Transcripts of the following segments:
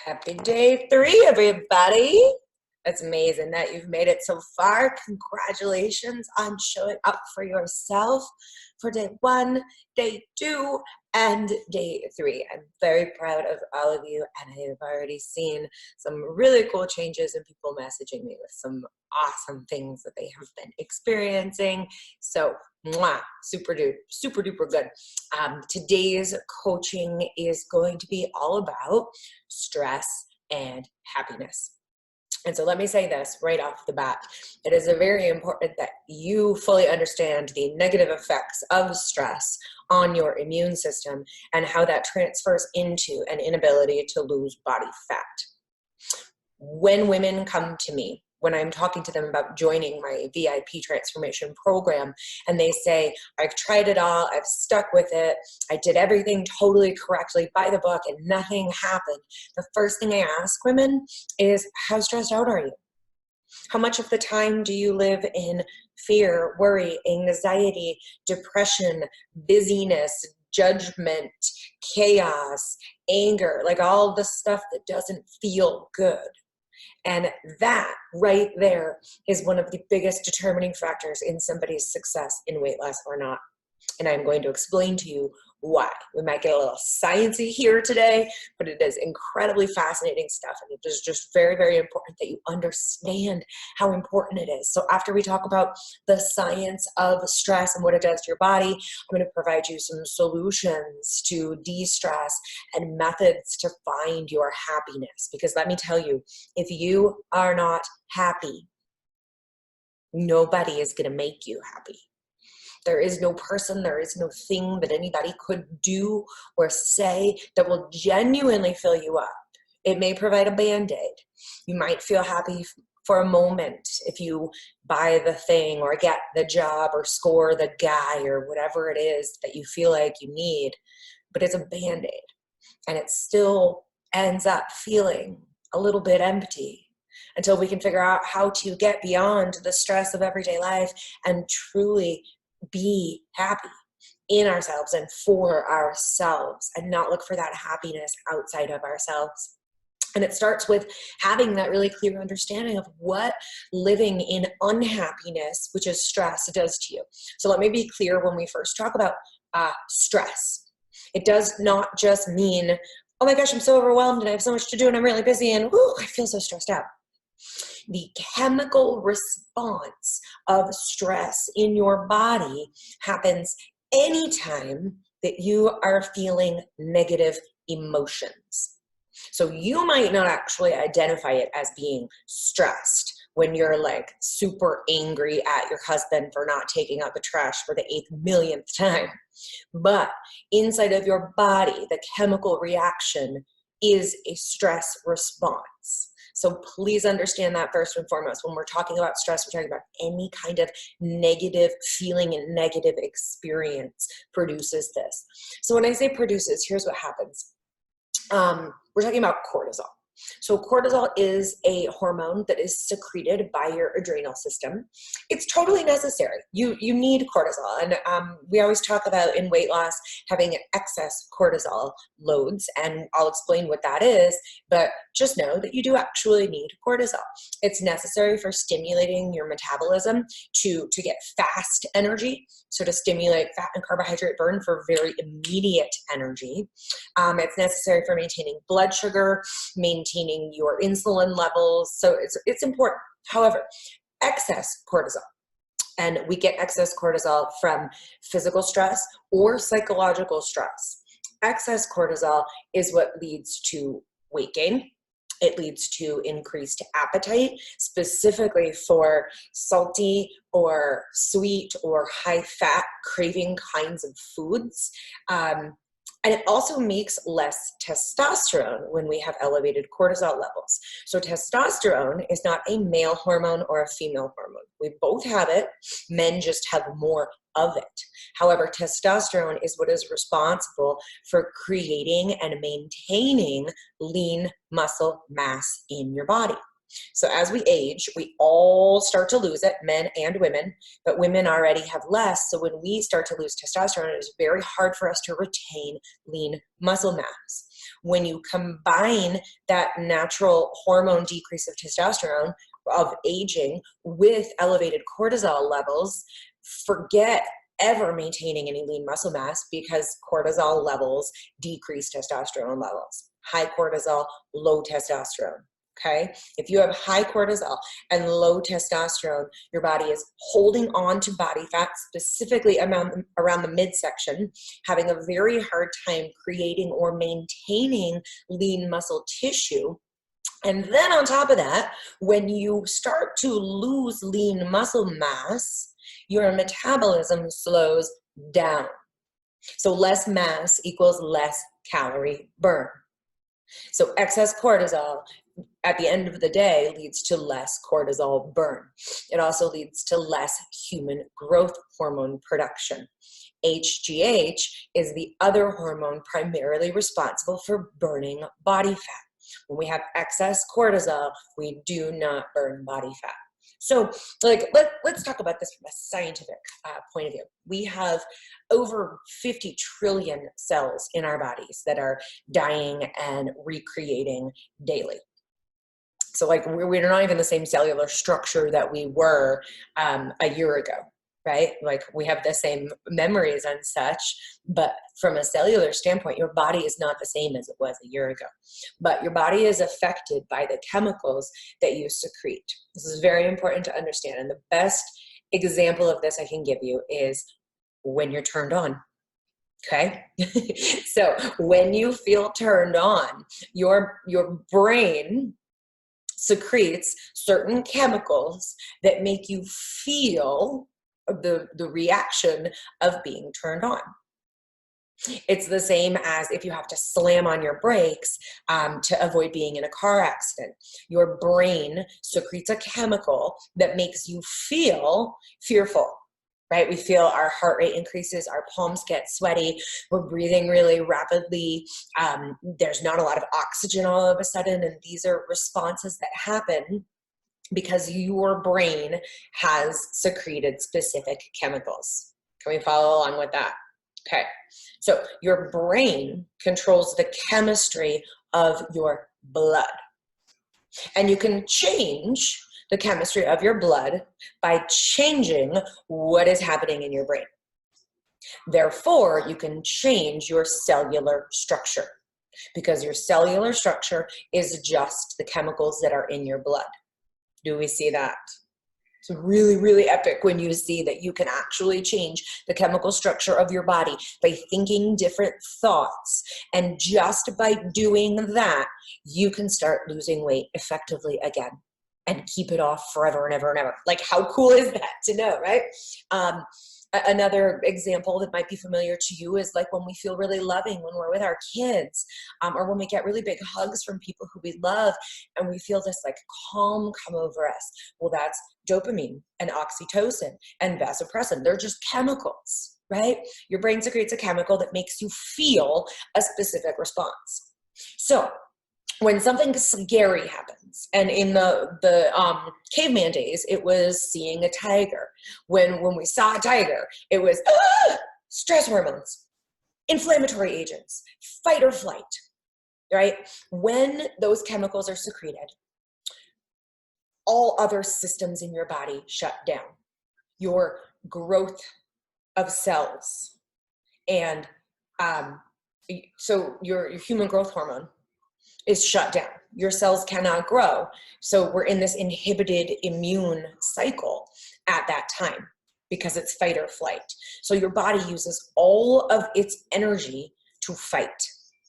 Happy day 3, everybody. It's amazing that you've made it so far. Congratulations on showing up for yourself for day 1, day 2, and day 3. I'm very proud of all of you, and I have already seen some really cool changes in people messaging me with some awesome things that they have been experiencing. So, super duper good. Today's coaching is going to be all about stress and happiness. And so let me say this right off the bat. It is very important that you fully understand the negative effects of stress on your immune system and how that transfers into an inability to lose body fat. When women come to me, when I'm talking to them about joining my VIP transformation program, and they say, I've tried it all, I've stuck with it, I did everything totally correctly by the book and nothing happened. The first thing I ask women is, how stressed out are you? How much of the time do you live in fear, worry, anxiety, depression, busyness, judgment, chaos, anger, like all the stuff that doesn't feel good? And that right there is one of the biggest determining factors in somebody's success in weight loss or not. And I'm going to explain to you why. We might get a little sciencey here today, but it is incredibly fascinating stuff. And it is just very, very important that you understand how important it is. So after we talk about the science of stress and what it does to your body, I'm going to provide you some solutions to de-stress and methods to find your happiness. Because let me tell you, if you are not happy, nobody is going to make you happy. There is no person, there is no thing that anybody could do or say that will genuinely fill you up. It may provide a Band-Aid. You might feel happy for a moment if you buy the thing or get the job or score the guy or whatever it is that you feel like you need, but it's a Band-Aid, and it still ends up feeling a little bit empty until we can figure out how to get beyond the stress of everyday life and truly be happy in ourselves and for ourselves, and not look for that happiness outside of ourselves. And it starts with having that really clear understanding of what living in unhappiness, which is stress, does to you. So let me be clear when we first talk about stress. It does not just mean, oh my gosh, I'm so overwhelmed and I have so much to do and I'm really busy and I feel so stressed out. The chemical response of stress in your body happens anytime that you are feeling negative emotions. So you might not actually identify it as being stressed when you're like super angry at your husband for not taking out the trash for the 8th millionth time. But inside of your body, the chemical reaction is a stress response. So please understand that first and foremost. When we're talking about stress, we're talking about any kind of negative feeling and negative experience produces this. So when I say produces, here's what happens. We're talking about cortisol. So cortisol is a hormone that is secreted by your adrenal system. It's totally necessary. You need cortisol. And we always talk about in weight loss having excess cortisol loads, and I'll explain what that is, but just know that you do actually need cortisol. It's necessary for stimulating your metabolism to get fast energy, so to stimulate fat and carbohydrate burn for very immediate energy. It's necessary for maintaining blood sugar, maintaining your insulin levels. So it's important. However, excess cortisol, and we get excess cortisol from physical stress or psychological stress. Excess cortisol is what leads to weight gain. It leads to increased appetite, specifically for salty or sweet or high-fat craving kinds of foods. And it also makes less testosterone when we have elevated cortisol levels. So testosterone is not a male hormone or a female hormone. We both have it. Men just have more of it. However, testosterone is what is responsible for creating and maintaining lean muscle mass in your body. So as we age, we all start to lose it, men and women, but women already have less. So when we start to lose testosterone, it is very hard for us to retain lean muscle mass. when you combine that natural hormone decrease of testosterone of aging with elevated cortisol levels, forget ever maintaining any lean muscle mass, because cortisol levels decrease testosterone levels. High cortisol, low testosterone. Okay. If you have high cortisol and low testosterone, your body is holding on to body fat, specifically around the midsection, having a very hard time creating or maintaining lean muscle tissue. And then on top of that, when you start to lose lean muscle mass, your metabolism slows down. So less mass equals less calorie burn. So excess cortisol at the end of the day leads to less cortisol burn. It also leads to less human growth hormone production. HGH is the other hormone primarily responsible for burning body fat. When we have excess cortisol, we do not burn body fat. So let's talk about this from a scientific point of view. We have over 50 trillion cells in our bodies that are dying and recreating daily. So we're not even the same cellular structure that we were a year ago, right? Like we have the same memories and such, but from a cellular standpoint, your body is not the same as it was a year ago. But your body is affected by the chemicals that you secrete. This is very important to understand. And the best example of this I can give you is when you're turned on. Okay. So when you feel turned on, your brain secretes certain chemicals that make you feel the reaction of being turned on. It's the same as if you have to slam on your brakes to avoid being in a car accident. Your brain secretes a chemical that makes you feel fearful, right? We feel our heart rate increases, our palms get sweaty, we're breathing really rapidly. There's not a lot of oxygen all of a sudden, and these are responses that happen because your brain has secreted specific chemicals. Can we follow along with that? Okay, so your brain controls the chemistry of your blood. And you can change the chemistry of your blood by changing what is happening in your brain. Therefore, you can change your cellular structure, because your cellular structure is just the chemicals that are in your blood. Do we see that? It's really, really epic when you see that you can actually change the chemical structure of your body by thinking different thoughts. And just by doing that, you can start losing weight effectively again and keep it off forever and ever and ever. Like, how cool is that to know, right? Another example that might be familiar to you is like when we feel really loving when we're with our kids, or when we get really big hugs from people who we love and we feel this like calm come over us. Well, that's dopamine and oxytocin and vasopressin. They're just chemicals, right? Your brain secretes a chemical that makes you feel a specific response. So when something scary happens, and in the caveman days, it was seeing a tiger. When we saw a tiger, it was stress hormones, inflammatory agents, fight or flight, right? When those chemicals are secreted, all other systems in your body shut down. Your growth of cells, and so your human growth hormone is shut down. Your cells cannot grow. So we're in this inhibited immune cycle at that time because it's fight or flight. So your body uses all of its energy to fight,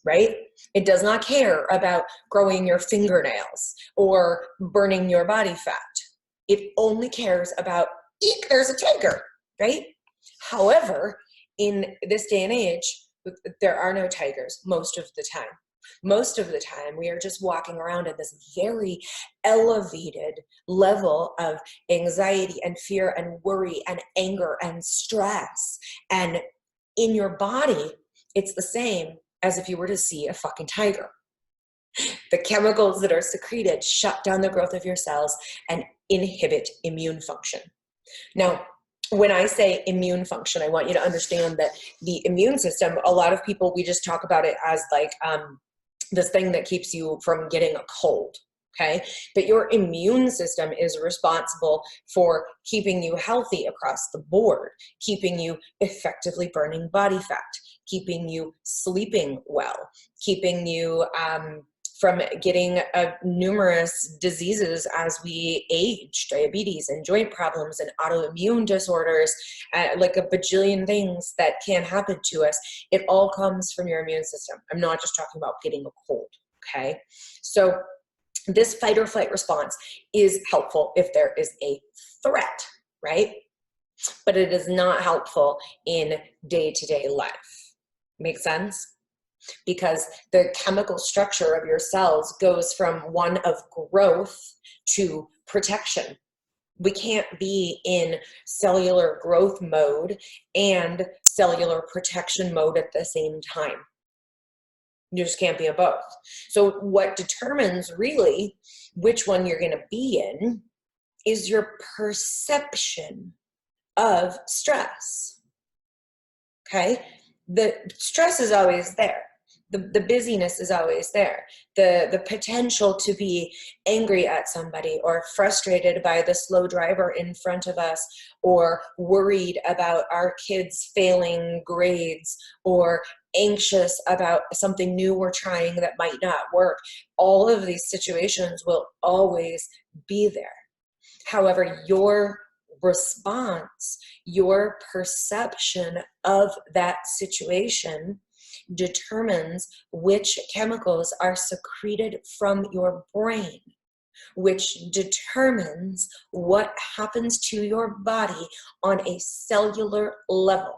right? It does not care about growing your fingernails or burning your body fat. It only cares about, eek, there's a tiger, right? However, in this day and age, there are no tigers most of the time. Most of the time, we are just walking around at this very elevated level of anxiety and fear and worry and anger and stress. And in your body, it's the same as if you were to see a fucking tiger. The chemicals that are secreted shut down the growth of your cells and inhibit immune function. Now, when I say immune function, I want you to understand that the immune system, a lot of people, we just talk about it as like, this thing that keeps you from getting a cold. Okay, but your immune system is responsible for keeping you healthy across the board, keeping you effectively burning body fat, keeping you sleeping well, keeping you from getting numerous diseases as we age, diabetes and joint problems and autoimmune disorders, like a bajillion things that can happen to us. It all comes from your immune system. I'm not just talking about getting a cold, okay? So this fight or flight response is helpful if there is a threat, right? But it is not helpful in day-to-day life. Make sense? Because the chemical structure of your cells goes from one of growth to protection. We can't be in cellular growth mode and cellular protection mode at the same time. You just can't be a both. So what determines really which one you're going to be in is your perception of stress. Okay? The stress is always there. The busyness is always there. The potential to be angry at somebody or frustrated by the slow driver in front of us, or worried about our kids failing grades, or anxious about something new we're trying that might not work. All of these situations will always be there. However, your response, your perception of that situation determines which chemicals are secreted from your brain, which determines what happens to your body on a cellular level,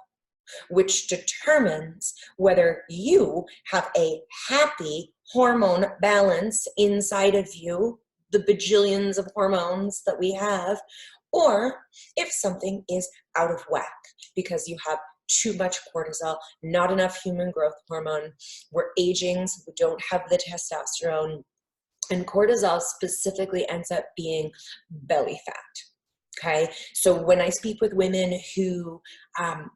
which determines whether you have a happy hormone balance inside of you, the bajillions of hormones that we have, or if something is out of whack because you have too much cortisol, not enough human growth hormone. We're aging, so we don't have the testosterone. And cortisol specifically ends up being belly fat. Okay, so when I speak with women who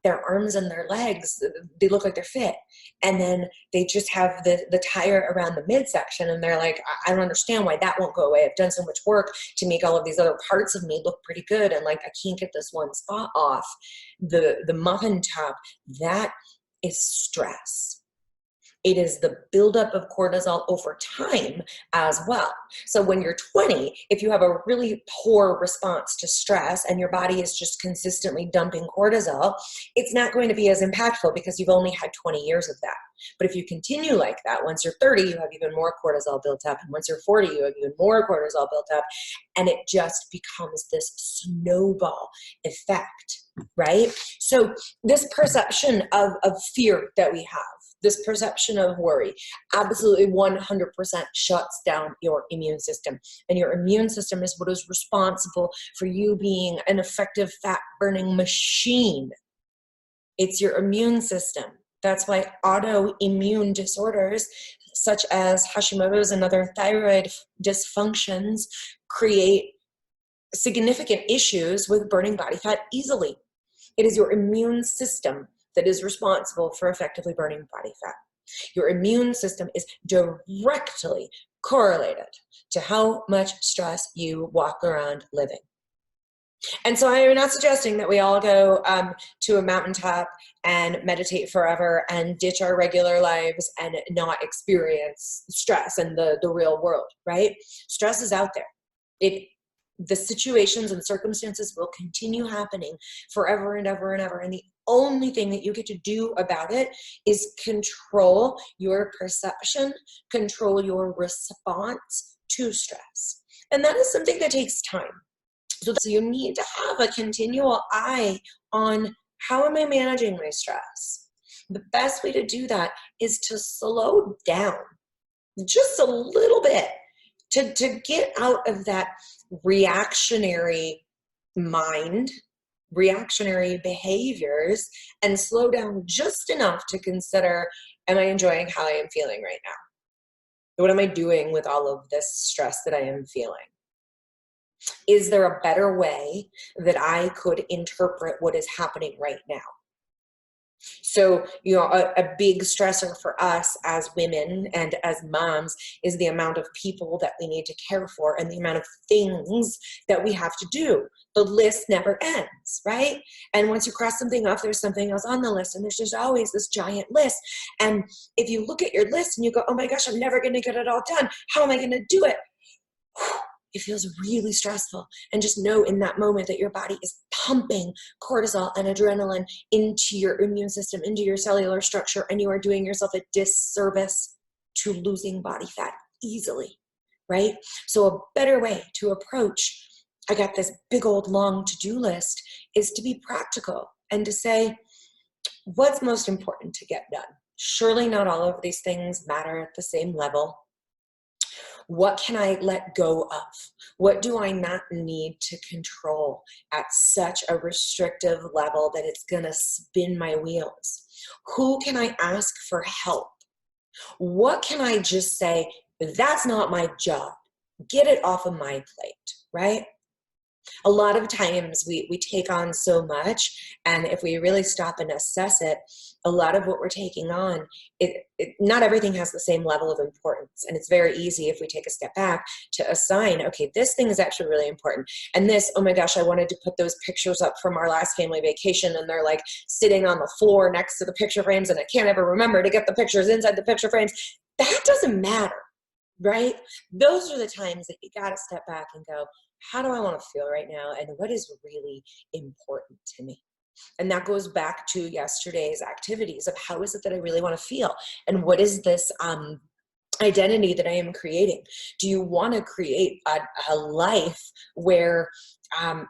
their arms and their legs, they look like they're fit, and then they just have the tire around the midsection, and they're like, I don't understand why that won't go away. I've done so much work to make all of these other parts of me look pretty good, and like I can't get this one spot off. The muffin top, that is stress. It is the buildup of cortisol over time as well. So when you're 20, if you have a really poor response to stress and your body is just consistently dumping cortisol, it's not going to be as impactful because you've only had 20 years of that. But if you continue like that, once you're 30, you have even more cortisol built up. And once you're 40, you have even more cortisol built up. And it just becomes this snowball effect, right? So this perception of fear that we have, this perception of worry, absolutely 100% shuts down your immune system. And your immune system is what is responsible for you being an effective fat-burning machine. It's your immune system. That's why autoimmune disorders such as Hashimoto's and other thyroid dysfunctions create significant issues with burning body fat easily. It is your immune system that is responsible for effectively burning body fat. Your immune system is directly correlated to how much stress you walk around living. And so I am not suggesting that we all go to a mountaintop and meditate forever and ditch our regular lives and not experience stress in the real world, right? Stress is out there. The situations and circumstances will continue happening forever and ever and ever. And the only thing that you get to do about it is control your perception, control your response to stress. And that is something that takes time. So you need to have a continual eye on how am I managing my stress? The best way to do that is to slow down just a little bit, to get out of that reactionary mind, reactionary behaviors, and slow down just enough to consider, am I enjoying how I am feeling right now? What am I doing with all of this stress that I am feeling? Is there a better way that I could interpret what is happening right now? So, a big stressor for us as women and as moms is the amount of people that we need to care for and the amount of things that we have to do. The list never ends, right? And once you cross something off, there's something else on the list, and there's just always this giant list. And if you look at your list and you go, oh my gosh, I'm never going to get it all done. How am I going to do it? It feels really stressful. And just know in that moment that your body is pumping cortisol and adrenaline into your immune system, into your cellular structure, and you are doing yourself a disservice to losing body fat easily, right? So a better way to approach, I got this big old long to-do list, is to be practical and to say, what's most important to get done? Surely not all of these things matter at the same level. What can I let go of? What do I not need to control at such a restrictive level that it's going to spin my wheels? Who can I ask for help? What can I just say, that's not my job? Get it off of my plate, right? A lot of times we take on so much, and if we really stop and assess it, a lot of what we're taking on, not everything has the same level of importance. And it's very easy if we take a step back to assign, okay, this thing is actually really important. And this, oh my gosh, I wanted to put those pictures up from our last family vacation, and they're like sitting on the floor next to the picture frames, and I can't ever remember to get the pictures inside the picture frames. That doesn't matter, right? Those are the times that you got to step back and go, how do I want to feel right now? And what is really important to me? And that goes back to yesterday's activities of how is it that I really want to feel? And what is this identity that I am creating? Do you want to create a life where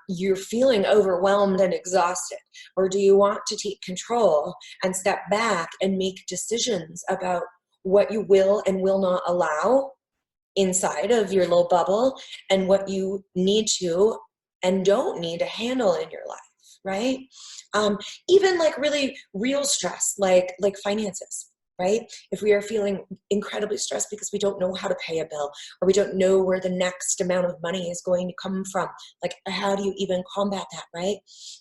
you're feeling overwhelmed and exhausted? Or do you want to take control and step back and make decisions about what you will and will not allow inside of your little bubble, and what you need to and don't need to handle in your life, right? Even like really real stress, like finances, right? If we are feeling incredibly stressed because we don't know how to pay a bill, or we don't know where the next amount of money is going to come from, like how do you even combat that, right?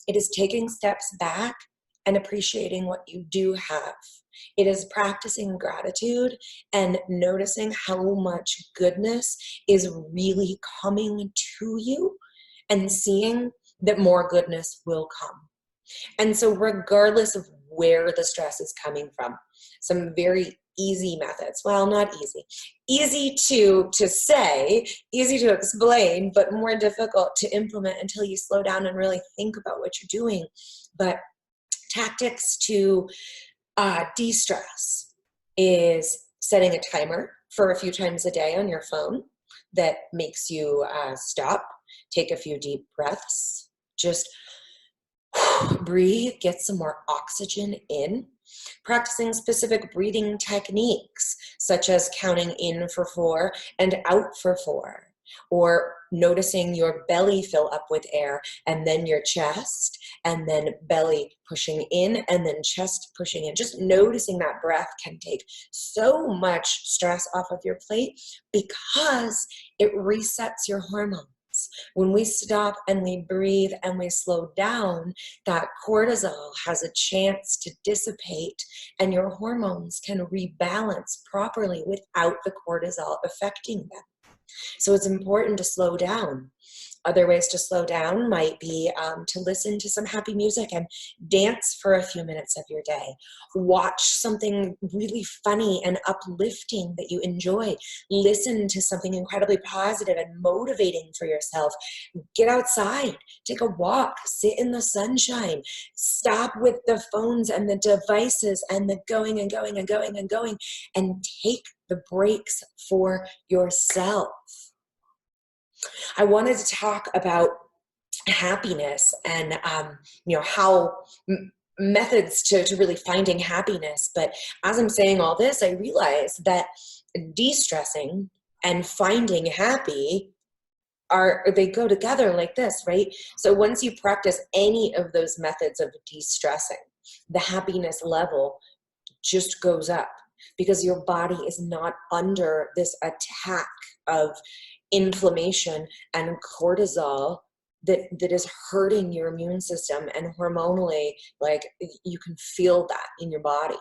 It is taking steps back and appreciating what you do have. It is practicing gratitude and noticing how much goodness is really coming to you, and seeing that more goodness will come. And so regardless of where the stress is coming from, some very easy methods, well, not easy to say, easy to explain, but more difficult to implement until you slow down and really think about what you're doing. But tactics to de-stress is setting a timer for a few times a day on your phone that makes you stop, take a few deep breaths, just breathe, get some more oxygen in. Practicing specific breathing techniques, such as counting in for 4 and out for 4, or noticing your belly fill up with air, and then your chest, and then belly pushing in, and then chest pushing in. Just noticing that breath can take so much stress off of your plate because it resets your hormones. When we stop and we breathe and we slow down, that cortisol has a chance to dissipate, and your hormones can rebalance properly without the cortisol affecting them. So it's important to slow down. Other ways to slow down might be to listen to some happy music and dance for a few minutes of your day. Watch something really funny and uplifting that you enjoy. Listen to something incredibly positive and motivating for yourself. Get outside, take a walk, sit in the sunshine, stop with the phones and the devices and the going and going and going and going, and take the breaks for yourself. I wanted to talk about happiness and how methods to really finding happiness. But as I'm saying all this, I realize that de-stressing and finding happy they go together like this, right? So once you practice any of those methods of de-stressing, the happiness level just goes up, because your body is not under this attack of inflammation and cortisol that is hurting your immune system, and hormonally, like, you can feel that in your body.